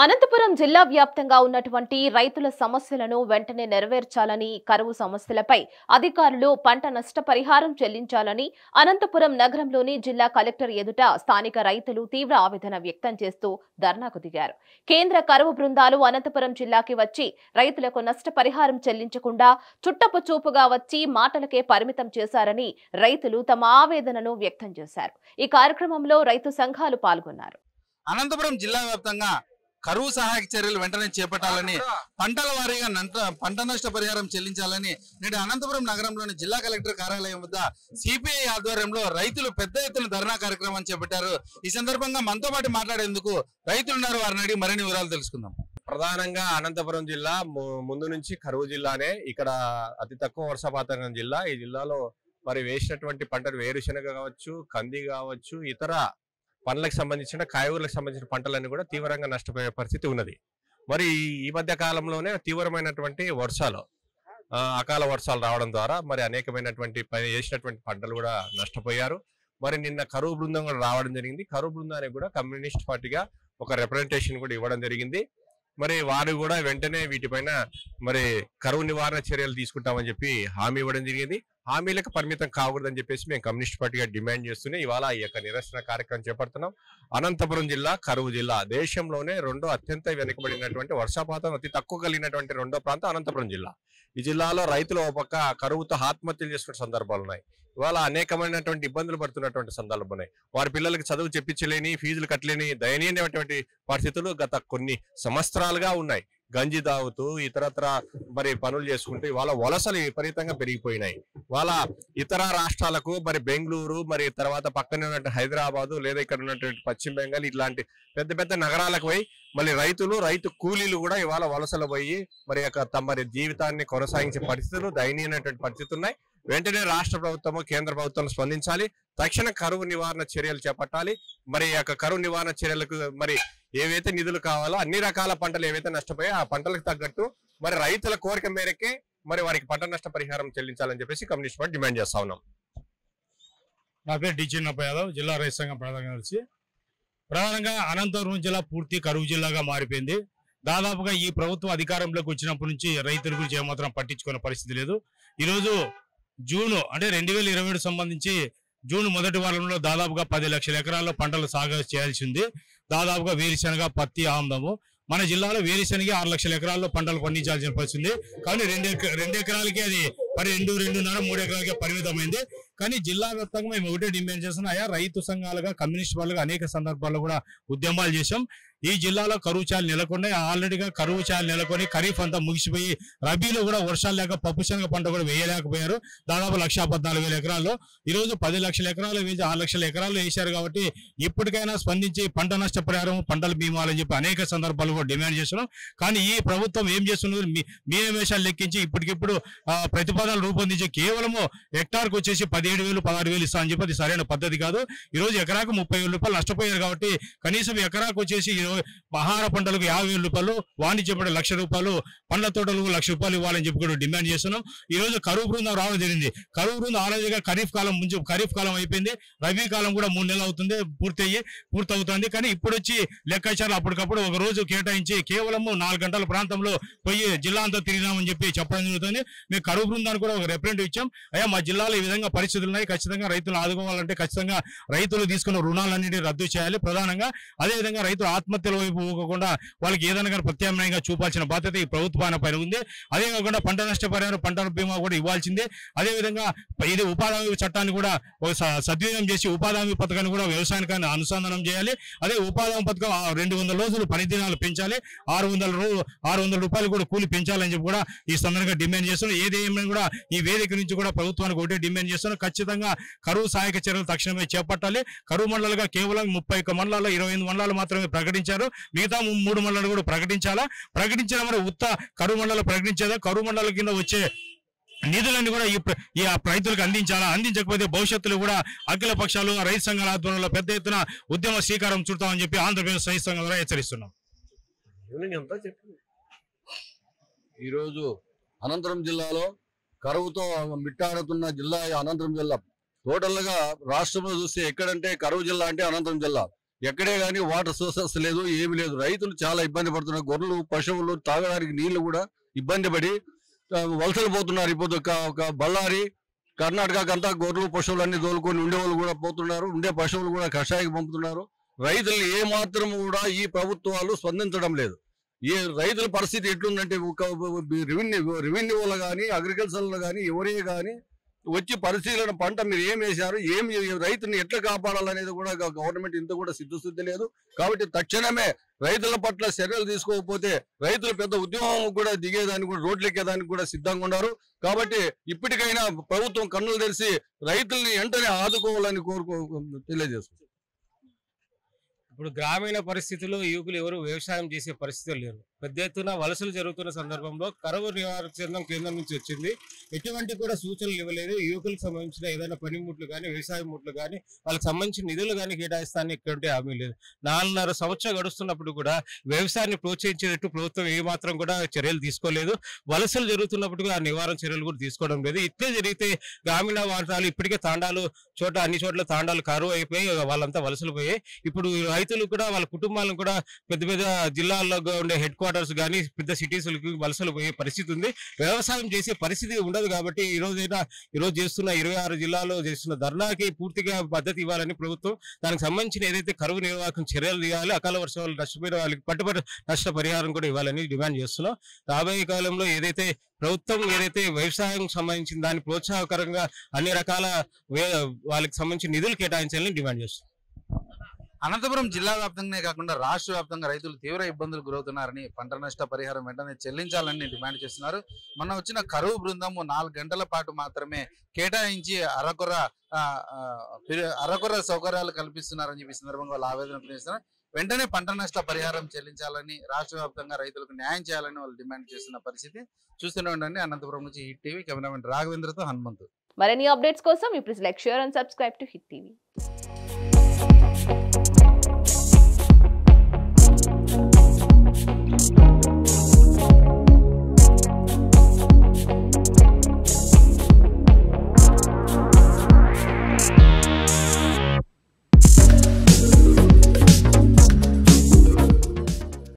అనంతపురం జిల్లా వ్యాప్తంగా ఉన్నటువంటి రైతుల సమస్యలను వెంటనే నెరవేర్చాలని, కరువు సమస్యలపై అధికారులు పంట నష్టపరిహారం చెల్లించాలని అనంతపురం నగరంలోని జిల్లా కలెక్టర్ ఎదుట స్థానిక రైతులు తీవ్ర ఆవేదన వ్యక్తం చేస్తూ ధర్నాకు దిగారు. కేంద్ర కరువు బృందాలు అనంతపురం జిల్లాకి వచ్చి రైతులకు నష్టపరిహారం చెల్లించకుండా చుట్టపు చూపుగా వచ్చి మాటలకే పరిమితం చేశారని రైతులు తమ ఆవేదనను వ్యక్తం చేశారు. ఈ కార్యక్రమంలో రైతు సంఘాలు పాల్గొన్నారు. అనంతపురం జిల్లా వ్యాప్తంగా కరువు సహాయక చర్యలు వెంటనే చేపట్టాలని, పంటల వారీగా పంట నష్ట పరిహారం చెల్లించాలని నేడు అనంతపురం నగరంలోని జిల్లా కలెక్టర్ కార్యాలయం వద్ద సిపిఐ ఆధ్వర్యంలో రైతులు పెద్ద ఎత్తున ధర్నా కార్యక్రమాన్ని చేపట్టారు. ఈ సందర్భంగా మనతో పాటు మాట్లాడేందుకు రైతులున్నారు. వారిని అడిగి మరిన్ని వివరాలు తెలుసుకుందాం. ప్రధానంగా అనంతపురం జిల్లా ముందు నుంచి కరువు జిల్లానే. ఇక్కడ అతి తక్కువ వర్షపాతం జిల్లా. ఈ జిల్లాలో మరి వేసినటువంటి పంటలు వేరుశనగ కావచ్చు, కంది కావచ్చు, ఇతర పండ్లకు సంబంధించిన కాయగూరలకు సంబంధించిన పంటలన్నీ కూడా తీవ్రంగా నష్టపోయే పరిస్థితి ఉన్నది. మరి ఈ మధ్య కాలంలోనే తీవ్రమైనటువంటి వర్షాలు, అకాల వర్షాలు రావడం ద్వారా మరి అనేకమైనటువంటి వేసినటువంటి పంటలు కూడా నష్టపోయారు. మరి నిన్న కరువు బృందం కూడా రావడం జరిగింది. కరువు బృందానికి కూడా కమ్యూనిస్ట్ పార్టీగా ఒక రిప్రజెంటేషన్ కూడా ఇవ్వడం జరిగింది. మరి వారు కూడా వెంటనే వీటిపైన మరి కరువు నివారణ చర్యలు తీసుకుంటామని చెప్పి హామీ ఇవ్వడం జరిగింది. హామీలకు పరిమితం కాకూడదని చెప్పేసి మేము కమ్యూనిస్ట్ పార్టీగా డిమాండ్ చేస్తూనే ఇవాళ ఈ యొక్క నిరసన కార్యక్రమం చేపడుతున్నాం. అనంతపురం జిల్లా కరువు జిల్లా. దేశంలోనే రెండో అత్యంత వెనుకబడినటువంటి వర్షపాతం అతి తక్కువ కలిగినటువంటి రెండో ప్రాంతం అనంతపురం జిల్లా. ఈ జిల్లాలో రైతులు ఒక పక్క కరువుతో ఆత్మహత్యలు చేసుకునే సందర్భాలు ఉన్నాయి. ఇవాళ అనేకమైనటువంటి ఇబ్బందులు పడుతున్నటువంటి సందర్భాలు ఉన్నాయి. వారి పిల్లలకి చదువు చెప్పించలేని, ఫీజులు కట్టలేని దయనీయమైనటువంటి పరిస్థితులు గత కొన్ని సంవత్సరాలుగా ఉన్నాయి. గంజి తాగుతూ ఇతరత్ర మరి పనులు చేసుకుంటూ ఇవాళ వలసలు విపరీతంగా పెరిగిపోయినాయి. వాళ్ళ ఇతర రాష్ట్రాలకు మరి బెంగళూరు, మరి తర్వాత పక్కనే ఉన్నటువంటి హైదరాబాదు, లేదా ఇక్కడ ఉన్నటువంటి పశ్చిమ బెంగాల్ ఇట్లాంటి పెద్ద పెద్ద నగరాలకు పోయి మళ్ళీ రైతు కూలీలు కూడా ఇవాళ వలసలు పోయి మరి తమ జీవితాన్ని కొనసాగించే పరిస్థితులు, దయనీయమైనటువంటి పరిస్థితులు ఉన్నాయి. వెంటనే రాష్ట్ర ప్రభుత్వము, కేంద్ర ప్రభుత్వం స్పందించాలి. తక్షణ కరువు నివారణ చర్యలు చేపట్టాలి. మరి కరువు నివారణ చర్యలకు మరి ఏవైతే నిధులు కావాలో అన్ని రకాల పంటలు ఏవైతే నష్టపోయా ఆ పంటలకు తగ్గట్టు మరి రైతుల కోరిక మేరకే మరి వారికి పంట నష్ట పరిహారం చెల్లించాలని చెప్పేసి కమ్యూనిస్ట్ పార్టీ డిమాండ్ చేస్తా ఉన్నాం. నా పేరు డి చిన్నప్ప యాదవ్, జిల్లా రైతు సంఘం ప్రధాన కార్యదర్శి. ప్రధానంగా అనంతపురం జిల్లా పూర్తి కరువు జిల్లాగా మారిపోయింది. దాదాపుగా ఈ ప్రభుత్వం అధికారంలోకి వచ్చినప్పటి నుంచి రైతుల గురించి ఏమాత్రం పట్టించుకునే పరిస్థితి లేదు. ఈరోజు జూన్ అంటే 2027 సంబంధించి జూన్ మొదటి వారంలో దాదాపుగా 10 లక్షల ఎకరాల్లో పంటలు సాగు చేయాల్సి ఉంది. దాదాపుగా వేరుశనగ, పత్తి, ఆముదము. మన జిల్లాలో వేరుశనగ 6 లక్షల ఎకరాల్లో పంటలు పండించాల్సిన పరిస్థితి. కానీ 2 ఎకరాలకి అది 2.5, 3 ఎకరాలకే పరిమితమైంది. కానీ జిల్లా వ్యాప్తంగా మేము ఒకటే డిమాండ్ చేస్తున్నాం. అయ్యా, రైతు సంఘాలుగా, కమ్యూనిస్ట్ వాళ్ళుగా అనేక సందర్భాల్లో కూడా ఉద్యమాలు చేశాం. ఈ జిల్లాలో కరువు చాలు నెలకొన్నాయి. ఆల్రెడీగా కరువు చాలు నెలకొని ఖరీఫ్ అంతా ముగిసిపోయి రబీలో కూడా వర్షాలు లేక పప్పు శనగ పంట కూడా వేయలేకపోయారు. దాదాపు 1,14,000 ఎకరాల్లో ఈరోజు 10 లక్షల ఎకరాలు వేసి 6 లక్షల ఎకరాలు వేశారు. కాబట్టి ఇప్పటికైనా స్పందించి పంట నష్టపరిహారం, పంటల బీమాలని చెప్పి అనేక సందర్భాలు కూడా డిమాండ్ చేస్తున్నాం. కానీ ఈ ప్రభుత్వం ఏం చేస్తున్నది, మీనమేషాలు లెక్కించి ఇప్పటికిప్పుడు ప్రతిపాదనలు రూపొందించి కేవలము హెక్టార్కి వచ్చేసి 17,000, 16,000 ఇస్తా అని చెప్పి అది సరైన పద్ధతి కాదు. ఈరోజు ఎకరాకు 30,000 రూపాయలు నష్టపోయారు. కాబట్టి కనీసం ఎకరాకు వచ్చేసి ఆహార పంటలకు 50,000 రూపాయలు, వాణిజ్య పంటలు 1,00,000 రూపాయలు, పండ్ల తోటలకు 1,00,000 రూపాయలు ఇవ్వాలని చెప్పి కూడా డిమాండ్ చేస్తున్నాం. ఈ రోజు కరువు బృందం రావడం జరిగింది. కరువు బృందం ఆల్రెడీగా ఖరీఫ్ కాలం అయిపోయింది. రబీ కాలం కూడా 3 నెలలు అవుతుంది పూర్తవుతుంది. కానీ ఇప్పుడు వచ్చి లెక్కాచారాలు అప్పటికప్పుడు ఒక రోజు కేటాయించి కేవలము 4 గంటల ప్రాంతంలో పోయి జిల్లా అంతా తిరిగినామని చెప్పి చెప్పడం జరుగుతుంది. మేము కరువు బృందానికి కూడా ఒక రిప్రజెంటేటివ్ ఇచ్చాం. అయ్యా, మా జిల్లాలో ఈ విధంగా పరిస్థితులు ఉన్నాయి. ఖచ్చితంగా రైతులు ఆదుకోవాలంటే ఖచ్చితంగా రైతులు తీసుకున్న రుణాలన్నింటినీ రద్దు చేయాలి. ప్రధానంగా అదేవిధంగా రైతులు ఆత్మహత్యల వైపు పోకుండా వాళ్ళకి ఏదైనా కానీ ప్రత్యామ్నాయంగా చూపాల్సిన బాధ్యత ఈ ప్రభుత్వాల పైన ఉంది. అదే కాకుండా పంట నష్టపరిహారం, పంటల బీమా కూడా ఇవ్వాల్సిందే. అదేవిధంగా ఇది ఉపాధి హామీ చట్టాన్ని కూడా సద్వినియోగం చేసి ఉపాధి హామీ పథకాన్ని కూడా వ్యవసాయానికి అనుసంధానం చేయాలి. అదే ఉపాధి హామీ పథకం 200 రోజులు పని దినాలు పెంచాలి. 600 రూపాయలు కూడా కూలి పెంచాలని చెప్పి కూడా ఈ సందర్భంగా డిమాండ్ చేస్తున్నాం. ఏదేమైనా కూడా ఈ వేదిక నుంచి కూడా ప్రభుత్వానికి ఒకటే డిమాండ్ చేస్తున్నాం. ఖచ్చితంగా కరువు సహాయక చర్యలు తక్షణమే చేపట్టాలి. కరువు మండలాలుగా కేవలం 31 మండలాల్లో 25 మండలాలు మాత్రమే ప్రకటించారు. మిగతా 3 మండలాలు కూడా ప్రకటించాలా మరి ఉత్త కరువు మండలం ప్రకటించేదా? కరువు మండలం కింద వచ్చే నిధులన్నీ కూడా ఈ రైతులకు అందించకపోతే భవిష్యత్తులో కూడా అఖిల పక్షాలు, రైతు సంఘాల ఆధ్వర్యంలో పెద్ద ఎత్తున ఉద్యమ శ్రీకారం చుడతామని చెప్పి ఆంధ్రప్రదేశ్ రైతు సంఘం ద్వారా హెచ్చరిస్తున్నాం. ఈరోజు అనంతపురం జిల్లాలో కరువుతో మిట్టాడుతున్న జిల్లా అనంతపురం జిల్లా. టోటల్ గా రాష్ట్రంలో చూస్తే ఎక్కడంటే కరువు జిల్లా అంటే అనంతపురం జిల్లా. ఎక్కడే కానీ వాటర్ సోర్సెస్ లేదు, ఏమి లేదు. రైతులు చాలా ఇబ్బంది పడుతున్నారు. గొర్రెలు పశువులు తాగడానికి నీళ్లు కూడా ఇబ్బంది పడి వలసలు పోతున్నారు. ఇప్పుడు ఒక బళ్ళారి కర్ణాటకకు అంతా గొర్రెలు పశువులు అన్ని తోలుకొని ఉండేవాళ్ళు కూడా పోతున్నారు. ఉండే పశువులు కూడా కషాయికి పంపుతున్నారు. రైతులు ఏ మాత్రం కూడా ఈ ప్రభుత్వాలు స్పందించడం లేదు. ఈ రైతుల పరిస్థితి ఎట్లుందంటే రెవెన్యూ వాళ్ళు కానీ అగ్రికల్చర్లో కానీ ఎవరే కానీ వచ్చి పరిశీలన పంట మీరు ఏం వేశారు, రైతుని ఎట్లా కాపాడాలనేది కూడా గవర్నమెంట్ ఇంత కూడా సిద్ధశుద్ధి లేదు. కాబట్టి తక్షణమే రైతుల పట్ల చర్యలు తీసుకోకపోతే రైతులు పెద్ద ఉద్యమం కూడా దిగేదానికి కూడా రోడ్లెక్కేదానికి కూడా సిద్ధంగా ఉన్నారు. కాబట్టి ఇప్పటికైనా ప్రభుత్వం కన్నులు తెరిచి రైతుల్ని వెంటనే ఆదుకోవాలని తెలియజేస్తుంది. ఇప్పుడు గ్రామీణ పరిస్థితుల్లో యువకులు ఎవరు వ్యవసాయం చేసే పరిస్థితులు లేరు. పెద్ద ఎత్తున వలసలు జరుగుతున్న సందర్భంలో కరువు నివారణ కేంద్రం నుంచి వచ్చింది. ఎటువంటి కూడా సూచనలు ఇవ్వలేదు. యువకులకు సంబంధించిన ఏదైనా పనిముట్లు కానీ వ్యవసాయ ముట్లు కానీ వాళ్ళకి సంబంధించిన నిధులు కానీ కేటాయిస్తాన్ని ఎక్కడంటే హామీ లేదు. 4.5 సంవత్సరాలు గడుస్తున్నప్పుడు కూడా వ్యవసాయాన్ని ప్రోత్సహించేటట్టు ప్రభుత్వం ఏమాత్రం కూడా చర్యలు తీసుకోలేదు. వలసలు జరుగుతున్నప్పుడు ఆ నివారణ చర్యలు కూడా తీసుకోవడం లేదు. ఇట్లే జరిగితే గ్రామీణ ప్రాంతాలు ఇప్పటికే తాండాలు అన్ని చోట్ల తాండాలు కరువు అయిపోయి వాళ్ళంతా వలసలు పోయాయి. ఇప్పుడు రైతులు కూడా వాళ్ళ కుటుంబాలను కూడా పెద్ద పెద్ద జిల్లాల్లో ఉండే హెడ్ క్వార్టర్స్ కానీ పెద్ద సిటీస్లకు వలసలు పోయే పరిస్థితి ఉంది. వ్యవసాయం చేసే పరిస్థితి ఉండదు. కాబట్టి ఈరోజు చేస్తున్న 26 జిల్లాలో చేస్తున్న ధర్నాకి పూర్తిగా పద్ధతి ఇవ్వాలని ప్రభుత్వం దానికి సంబంధించిన ఏదైతే కరువు నిర్వాహకం చర్యలు తీయాలి, అకాల వర్షాలు నష్టపోయిన వాళ్ళకి పట్టుబడి నష్ట పరిహారం కూడా ఇవ్వాలని డిమాండ్ చేస్తున్నాం. రాబోయే కాలంలో ఏదైతే ప్రభుత్వం వ్యవసాయం సంబంధించిన దాన్ని ప్రోత్సాహకరంగా అన్ని రకాల వాళ్ళకి సంబంధించిన నిధులు కేటాయించాలని డిమాండ్ చేస్తున్నాం. అనంతపురం జిల్లా వ్యాప్తంగానే కాకుండా రాష్ట్ర వ్యాప్తంగా రైతులు తీవ్ర ఇబ్బందులు గురవుతున్నారని పంట నష్ట పరిహారం వెంటనే చెల్లించాలని డిమాండ్ చేస్తున్నారు. మొన్న వచ్చిన కరువు బృందం 4 గంటల పాటు మాత్రమే కేటాయించి అరకొర సౌకర్యాలు కల్పిస్తున్నారని చెప్పి సందర్భంగా వాళ్ళు ఆవేదన చేస్తున్నారు. వెంటనే పంట నష్ట పరిహారం చెల్లించాలని, రాష్ట్ర వ్యాప్తంగా రైతులకు న్యాయం చేయాలని వాళ్ళు డిమాండ్ చేస్తున్న పరిస్థితి చూస్తూనే ఉండండి. అనంతపురం నుంచి హిట్ టీవీ, కెమెరామెన్ రాఘవేంద్రతో హనుమంతు. మరిన్ని అప్డేట్స్ కోసం please like, share and subscribe to hit TV. Thank you.